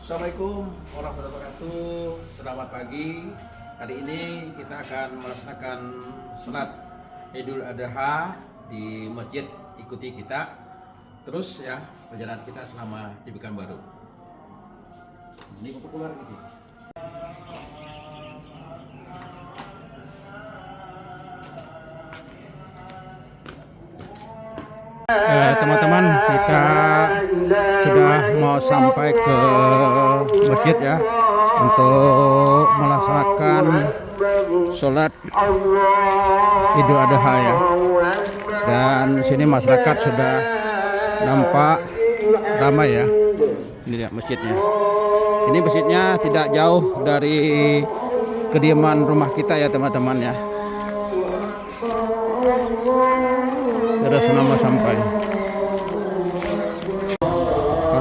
Assalamualaikum warahmatullahi wabarakatuh. Selamat pagi. Hari ini kita akan melaksanakan sholat Idul Adha di masjid. Ikuti kita terus ya perjalanan kita selama di Pekanbaru. Ini untuk keluar gitu. Teman-teman, kita sudah mau sampai ke masjid ya untuk melaksanakan sholat Idul Adha ya. Dan sini masyarakat sudah nampak ramai ya. Ini lihat masjidnya. Ini masjidnya tidak jauh dari kediaman rumah kita ya teman-teman ya. Sudah selama sampai.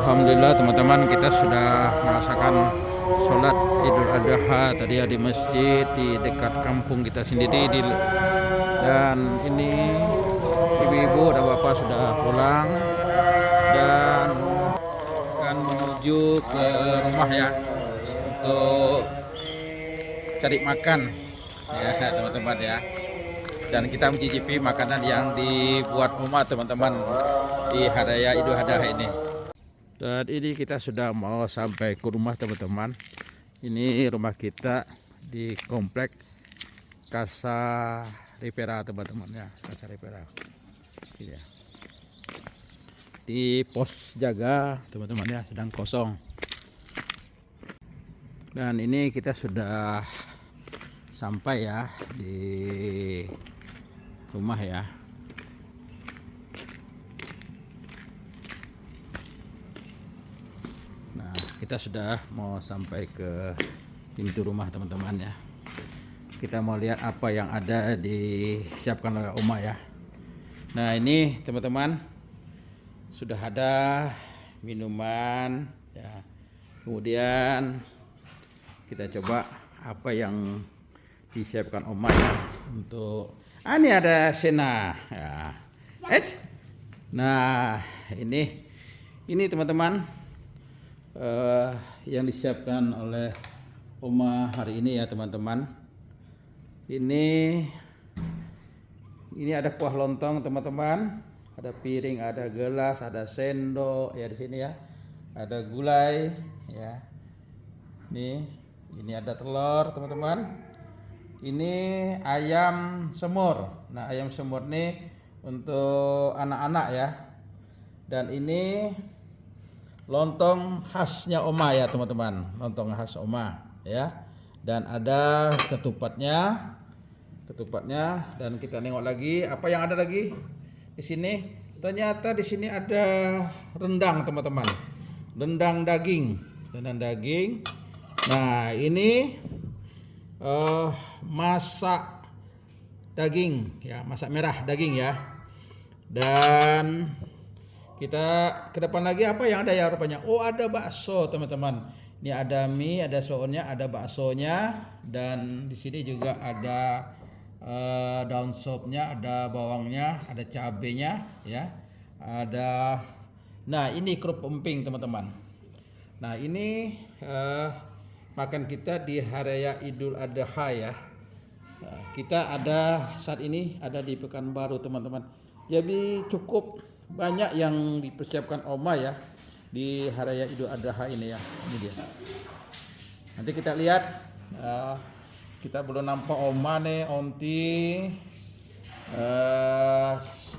Alhamdulillah teman-teman, kita sudah merasakan sholat Idul Adha tadi ya di masjid di dekat kampung kita sendiri dan ini ibu-ibu dan bapak sudah pulang dan akan menuju ke rumah ya untuk cari makan ya teman-teman ya. Dan kita mencicipi makanan yang dibuat umat teman-teman di Hari Raya Idul Adha ini. Dan ini kita sudah mau sampai ke rumah teman-teman. Ini rumah kita di komplek Casa Ripera teman-teman ya, Casa Ripera. Ini ya. Di pos jaga teman-teman ya, sedang kosong. Dan ini kita sudah sampai ya di rumah ya. Nah, kita sudah mau sampai ke pintu rumah teman-teman ya. Kita mau lihat apa yang ada disiapkan oleh Oma ya. Nah, ini teman-teman sudah ada minuman ya. Kemudian kita coba apa yang disiapkan Oma ya untuk ini ada Sena ya. Nah, ini teman-teman yang disiapkan oleh Oma hari ini ya teman-teman. Ini ada kuah lontong teman-teman, ada piring, ada gelas, ada sendok ya di sini ya. Ada gulai ya. Ini ada telur teman-teman. Ini ayam semur. Nah, ayam semur ini untuk anak-anak ya. Dan ini lontong khasnya Oma ya teman-teman. Lontong khas Oma ya. Dan ada ketupatnya. Dan kita nengok lagi apa yang ada lagi di sini. Ternyata di sini ada rendang teman-teman. Rendang daging. Nah, ini masak daging ya, masak merah daging ya. Dan kita ke depan lagi apa yang ada ya rupanya. Oh, ada bakso teman-teman. Ini ada mie, ada sounnya, ada baksonya, dan di sini juga ada daun sopnya, ada bawangnya, ada cabenya ya. Nah, ini kerupuk emping teman-teman. Nah, ini makan kita di Hari Raya Idul Adha ya. Nah, kita saat ini ada di Pekanbaru teman-teman. Jadi cukup banyak yang dipersiapkan Oma ya di Hari Raya Idul Adha ini ya. Ini dia. Nanti kita lihat. Kita belum nampak Oma nih, Onti,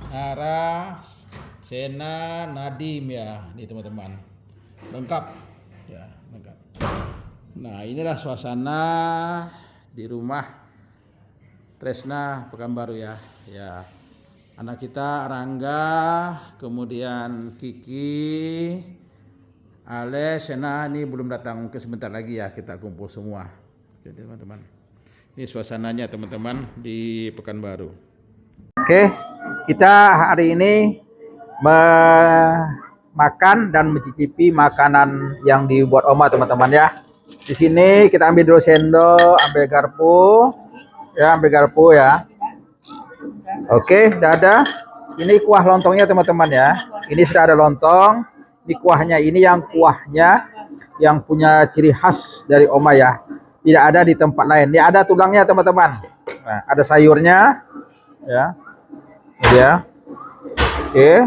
Nara, Sena, Nadim ya. Nih teman-teman. Lengkap ya, lengkap. Nah, inilah suasana di rumah Tresna Pekanbaru ya. Ya. Anak kita Rangga, kemudian Kiki, Ale, Sena ini belum datang, ke sebentar lagi ya kita kumpul semua. Jadi teman-teman. Ini suasananya teman-teman di Pekanbaru. Oke, kita hari ini makan dan mencicipi makanan yang dibuat Oma teman-teman ya. Di sini kita ambil dulu sendok, ambil garpu ya. Oke, sudah ada. Ini kuah lontongnya teman-teman ya. Ini sudah ada lontong. Ini kuahnya, ini yang kuahnya yang punya ciri khas dari oma ya. Tidak ada di tempat lain. Ini ada tulangnya teman-teman. Nah, ada sayurnya, ya. Ini ya. Oke.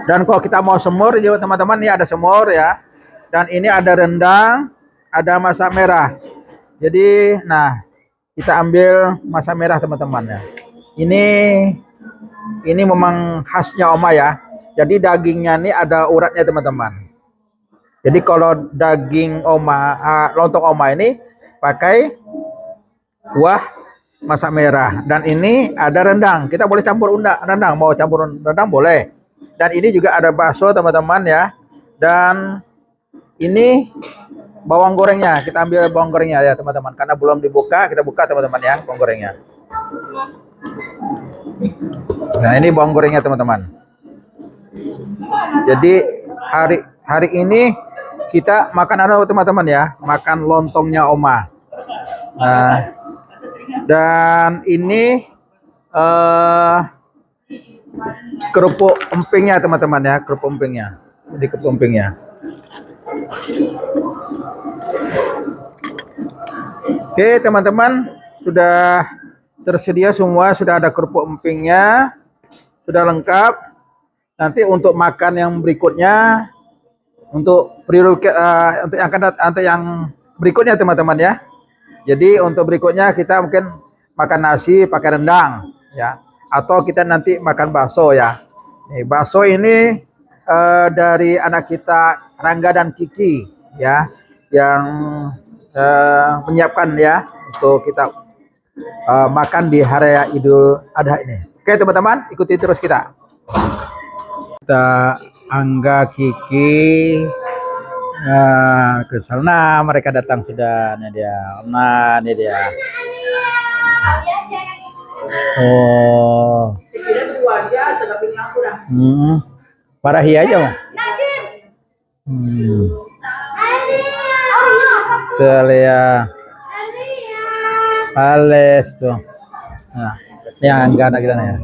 Dan kalau kita mau semur juga teman-teman, ini ada semur ya. Dan ini ada rendang, ada masak merah. Jadi, nah kita ambil masak merah teman-teman ya. Ini memang khasnya oma ya. Jadi dagingnya ini ada uratnya teman-teman. Jadi kalau daging oma, lontong oma ini pakai kuah masak merah. Dan ini ada rendang. Kita boleh campur rendang, mau campur rendang boleh. Dan ini juga ada bakso teman-teman ya. Dan ini bawang gorengnya. Kita ambil bawang gorengnya ya teman-teman. Karena belum dibuka, kita buka teman-teman ya bawang gorengnya. Nah ini bawang gorengnya teman-teman. Jadi hari ini kita makan apa teman-teman ya, makan lontongnya oma. Nah, dan ini kerupuk empingnya teman-teman ya, kerupuk empingnya. Jadi kerupuk empingnya. Oke teman-teman, sudah tersedia semua, sudah ada kerupuk empingnya, sudah lengkap. Nanti untuk makan yang berikutnya, untuk yang berikutnya teman-teman ya. Jadi untuk berikutnya kita mungkin makan nasi pakai rendang ya, atau kita nanti makan bakso ya. Nih bakso ini dari anak kita Rangga dan Kiki ya, yang menyiapkan ya untuk kita makan di hari Idul Adha ini. Oke teman-teman, ikuti terus kita. Angga, Kiki, ke sana mereka datang sudah. Ini dia. Nah, ini dia. Oh. Parahi aja mah. Telia. Ales tuh. Nah, ini Angga anak kita nih ya.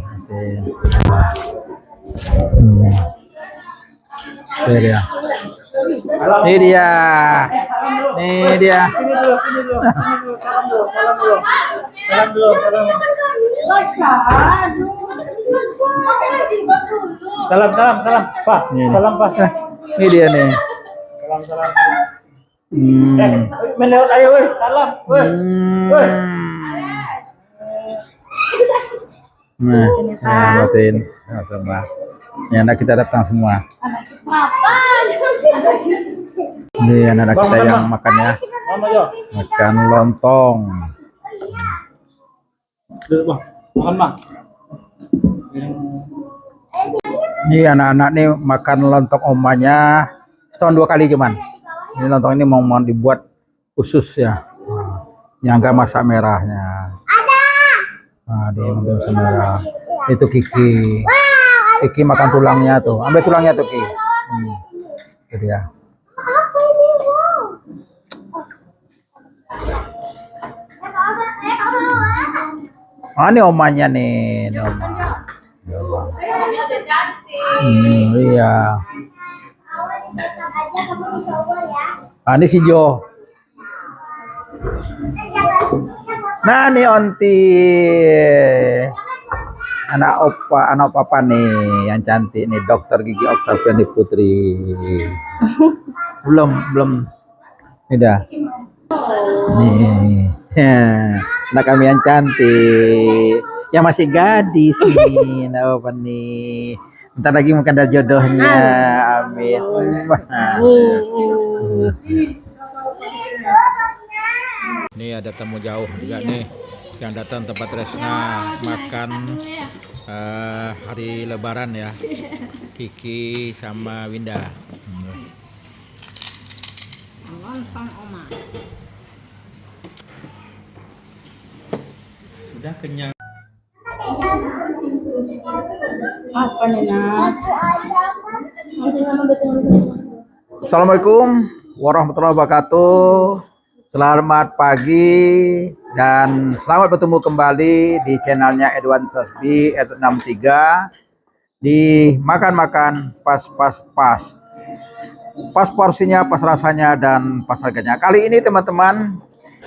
Ini dia. Ini dia. Ini dia. Salam dulu. Salam. Pak. Salam, Pak. Ini dia nih. Salam. Melewat ayo, weh. Salam, weh. Nah, batin sama. Ini anak kita datang semua. Ini anak kita yang makannya. Makan lontong. Makan, Bang. Ini anak-anak nih makan lontong omanya setahun 2 kali cuman. Ini lontong ini mau dibuat khusus ya. Ini agak masak merahnya. Nah, dia masak merah. Itu Kiki. Kiki makan tulangnya tuh. Ambil tulangnya tuh Kiki. Itu dia. Ini omanya nih. Ini oma. Iya. Ini si Jo. Nah, ini Onti. Anak papa nih yang cantik nih, Dokter Gigi Oktaviani Putri. belum. Ini dah. Nih. Anak kami yang cantik. Yang masih gadis nih, apa nih. Bentar lagi mungkin ada jodohnya. Amin. Ini ada tamu jauh juga nih yang datang tempat Resna makan hari Lebaran ya. Kiki sama Winda. Sudah kenyang. Apa nih nak? Assalamualaikum warahmatullahi wabarakatuh. Selamat pagi dan selamat bertemu kembali di channelnya Edwan Tasbi 63 di makan-makan pas. pas porsinya, pas rasanya, dan pas harganya. Kali ini teman-teman,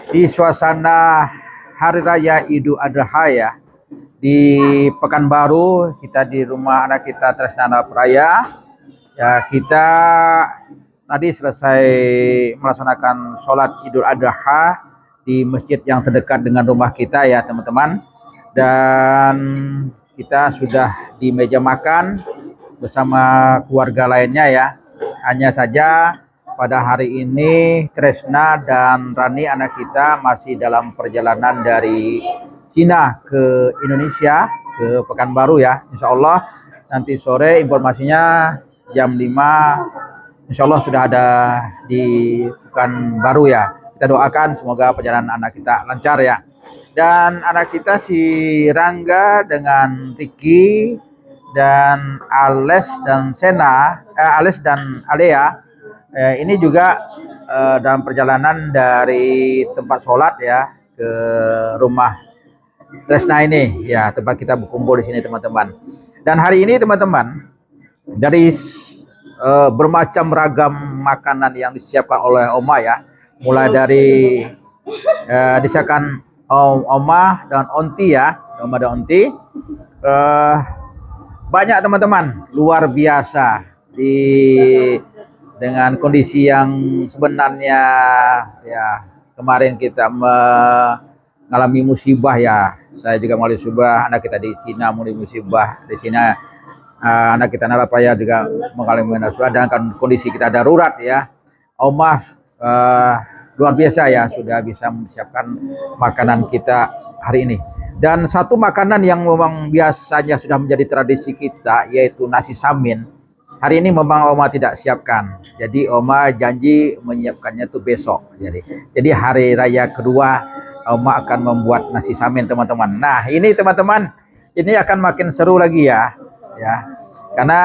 di suasana Hari Raya Idul Adha ya, di Pekanbaru, kita di rumah anak kita Tresnana Praya. Ya, kita tadi selesai melaksanakan sholat Idul Adha di masjid yang terdekat dengan rumah kita ya teman-teman. Dan kita sudah di meja makan bersama keluarga lainnya ya. Hanya saja pada hari ini Tresna dan Rani anak kita masih dalam perjalanan dari Cina ke Indonesia, ke Pekanbaru ya. Insya Allah nanti sore informasinya jam 5 Insya Allah sudah ada di Pekanbaru ya. Kita doakan semoga perjalanan anak kita lancar ya. Dan anak kita si Rangga dengan Ricky dan Ales dan Ales dan Alea ini juga dalam perjalanan dari tempat sholat ya ke rumah Tresna ini ya, tempat kita berkumpul di sini teman-teman. Dan hari ini teman-teman, dari bermacam ragam makanan yang disiapkan oleh Oma ya, mulai dari disiapkan Oma dan Onti ya, Oma dan Onti. Banyak teman-teman, luar biasa dengan kondisi yang sebenarnya ya, kemarin kita mengalami musibah ya. Saya juga mengalami musibah, anak kita di Cina mengalami musibah di sini. Anak kita Narapaya juga mengalami musibah dan kondisi kita darurat ya. Oma luar biasa ya, sudah bisa mempersiapkan makanan kita hari ini. Dan satu makanan yang memang biasanya sudah menjadi tradisi kita, yaitu nasi samin. Hari ini memang Oma tidak siapkan. Jadi Oma janji menyiapkannya itu besok. Jadi hari raya kedua Oma akan membuat nasi samin teman-teman. Nah ini teman-teman, ini akan makin seru lagi ya. Karena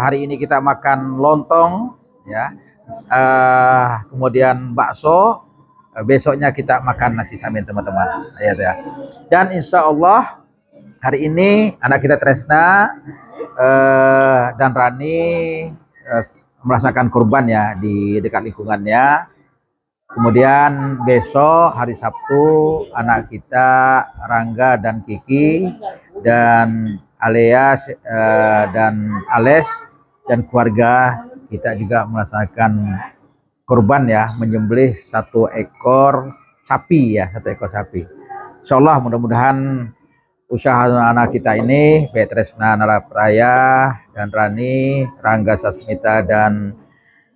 hari ini kita makan lontong ya. Kemudian bakso, besoknya kita makan nasi samin teman-teman ya. Dan insya Allah hari ini anak kita Tresna dan Rani merasakan kurban ya di dekat lingkungannya. Kemudian besok hari Sabtu anak kita Rangga dan Kiki dan Alea dan Ales dan keluarga kita juga melaksanakan kurban ya, menyembelih satu ekor sapi. Insya Allah mudah-mudahan usaha anak kita ini, Tresna Narapraya dan Rani, Rangga Sasmita dan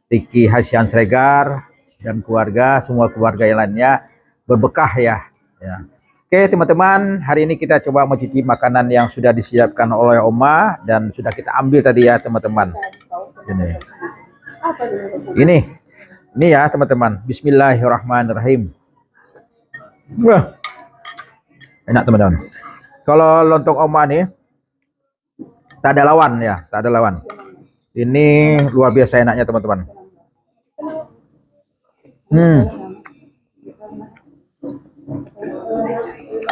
Riki Hasyan Sregar dan keluarga, semua keluarga yang lainnya berberkah ya. Oke teman-teman, hari ini kita coba mencicipi makanan yang sudah disiapkan oleh Oma dan sudah kita ambil tadi ya teman-teman. Ini ya teman-teman. Bismillahirrahmanirrahim. Wah, enak teman-teman. Kalau lontong Oma nih tak ada lawan ya, tak ada lawan. Ini luar biasa enaknya teman-teman.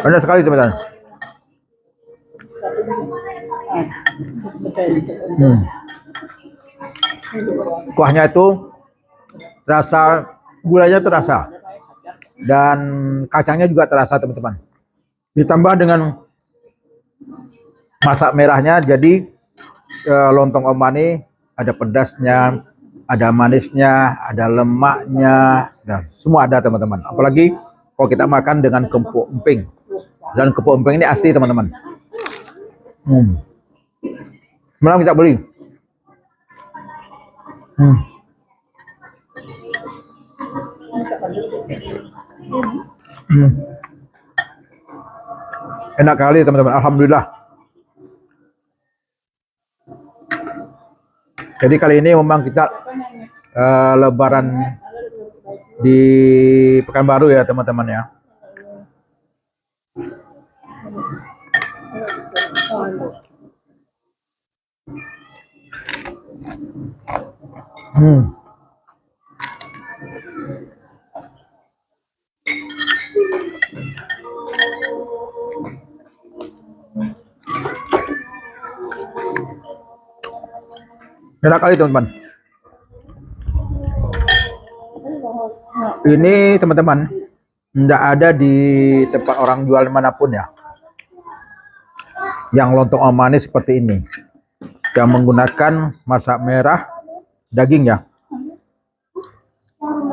Enak sekali teman-teman. Kuahnya itu terasa, gulanya terasa, dan kacangnya juga terasa teman-teman. Ditambah dengan masak merahnya, jadi lontong Oma ini ada pedasnya, ada manisnya, ada lemaknya, dan semua ada teman-teman. Apalagi kalau kita makan dengan kepok emping, dan kepok emping ini asli teman-teman. Semalam kita beli. Enak kali teman-teman, alhamdulillah. Jadi kali ini memang kita lebaran di Pekanbaru ya teman-teman ya. Enak kali teman-teman. Ini teman-teman, tidak ada di tempat orang jual manapun ya, yang lontong oma ini seperti ini, yang menggunakan masak merah daging ya.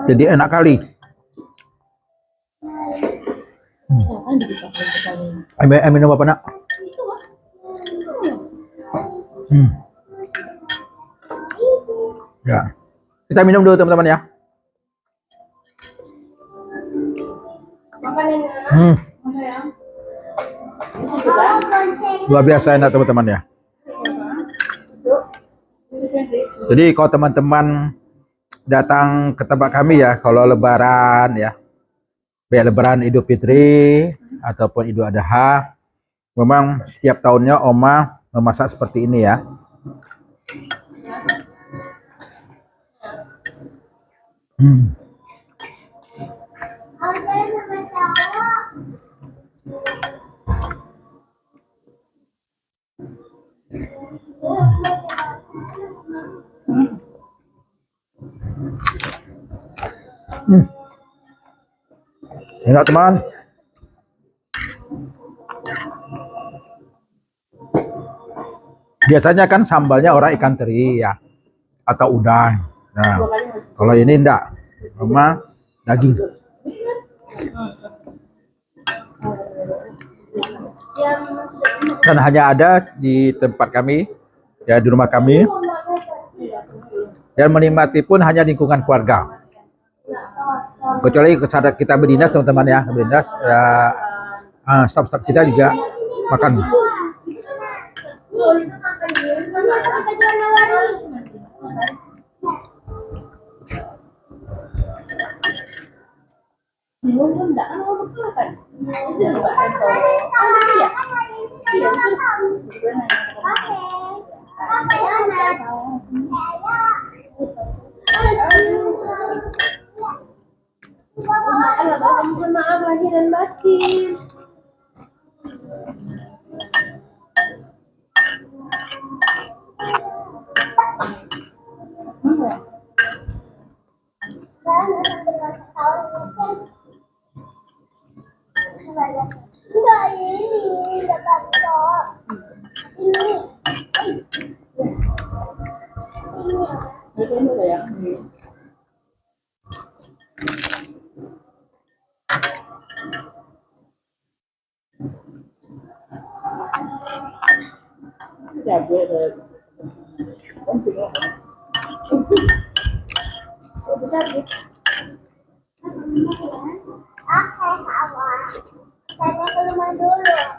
Jadi enak kali. Minum apa nak? Ya, kita minum dulu teman-teman ya. Luar biasa enak teman-teman ya. Jadi kalau teman-teman datang ke tempat kami ya, kalau lebaran ya, baik lebaran Idul Fitri ataupun Idul Adha, memang setiap tahunnya Oma memasak seperti ini ya. Enak teman. Biasanya kan sambalnya orang ikan teri ya, atau udang. Nah, kalau ini enggak, cuma daging. Dan hanya ada di tempat kami, ya di rumah kami. Dan menikmati pun hanya lingkungan keluarga. Kecuali kita berdinas teman-teman ya, berdinas ya, staf-staf kita juga makan. Mohon maaf lahir dan batin. Enggak ini, dapat kok. Ini. Ini ya.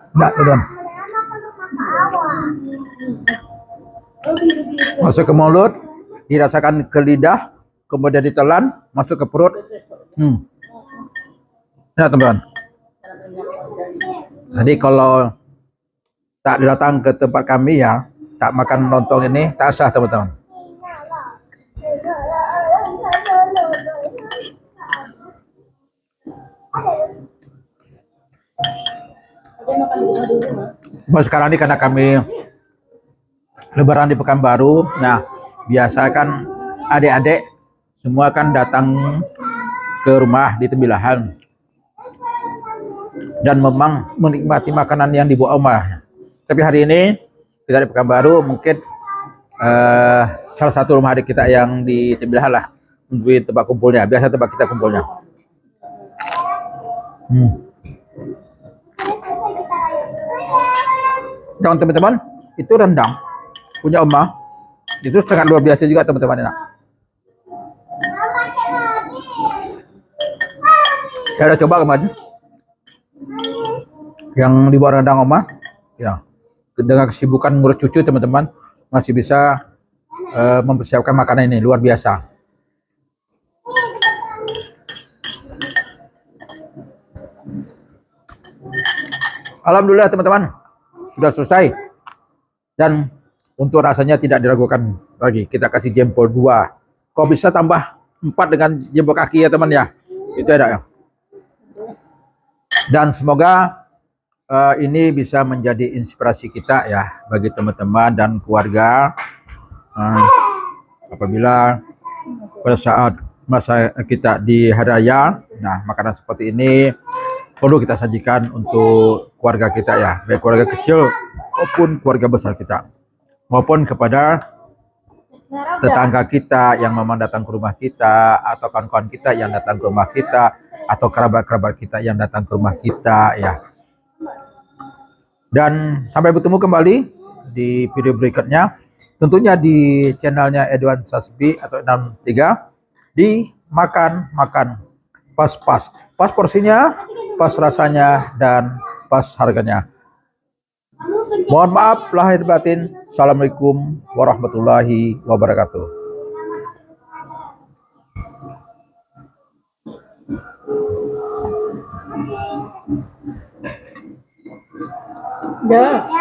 Enggak, teman. Masuk ke mulut, dirasakan ke lidah, kemudian ditelan, masuk ke perut. Nah, teman-teman. Jadi kalau tak datang ke tempat kami ya, tak makan lontong ini, tak sah teman-teman. Sekarang ini karena kami lebaran di Pekanbaru, nah biasa kan adik-adik semua kan datang ke rumah di Tembilahan dan memang menikmati makanan yang dibawa Oma. Tapi hari ini kita di Pekanbaru mungkin salah satu rumah adik kita yang di Tembilahan lah menjadi tempat kumpulnya. Biasa tempat kita kumpulnya. Dan teman-teman, itu rendang punya Oma. Itu sangat luar biasa juga teman-teman. Enak. Saya udah coba kemarin yang dibuat rendang Oma, ya dengan kesibukan ngurus cucu teman-teman masih bisa mempersiapkan makanan ini luar biasa. Alhamdulillah teman-teman sudah selesai dan untuk rasanya tidak diragukan lagi. Kita kasih jempol 2. Kok bisa tambah 4 dengan jempol kaki ya teman ya? Itu ada ya. Dan semoga ini bisa menjadi inspirasi kita ya bagi teman-teman dan keluarga apabila pada saat masa kita di hari raya. Nah, makanan seperti ini perlu kita sajikan untuk keluarga kita ya, baik keluarga kecil maupun keluarga besar kita, maupun kepada tetangga kita yang memang datang ke rumah kita, atau kawan-kawan kita yang datang ke rumah kita, atau kerabat-kerabat kita yang datang ke rumah kita ya. Dan sampai bertemu kembali di video berikutnya, tentunya di channelnya Edwan Sasbi atau 63, di makan pas porsinya, pas rasanya, dan pas harganya. Mohon maaf lahir batin. Assalamualaikum warahmatullahi wabarakatuh. Ya.